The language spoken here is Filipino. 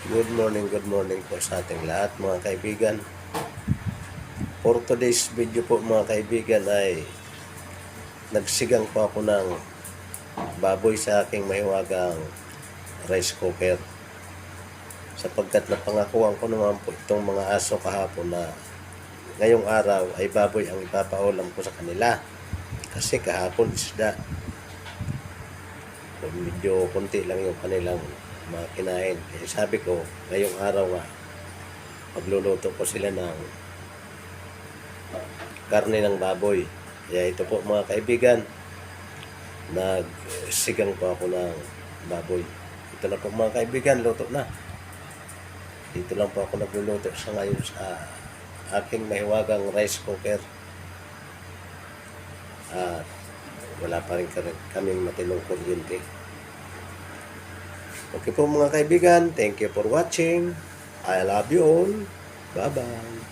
Good morning po sa ating lahat mga kaibigan. For today's video po mga kaibigan ay nagsigang po ako ng baboy sa aking mahiwagang rice cooker. Sapagkat napangakuan ko naman po itong mga aso kahapon na ngayong araw ay baboy ang ipapaulam ko sa kanila. Kasi kahapon isda. Medyo konti lang yung kanilang mga kinain. Kaya sabi ko, ngayong araw nga, magluluto ko sila ng karne ng baboy. Kaya ito po mga kaibigan, nagsigang po ako ng baboy. Ito na po mga kaibigan, luto na. Dito lang po ako nagluluto sa ngayon sa aking mahiwagang rice cooker. At wala pa rin kaming matinong kuryente. Okay po mga kaibigan, thank you for watching. I love you all. Bye-bye.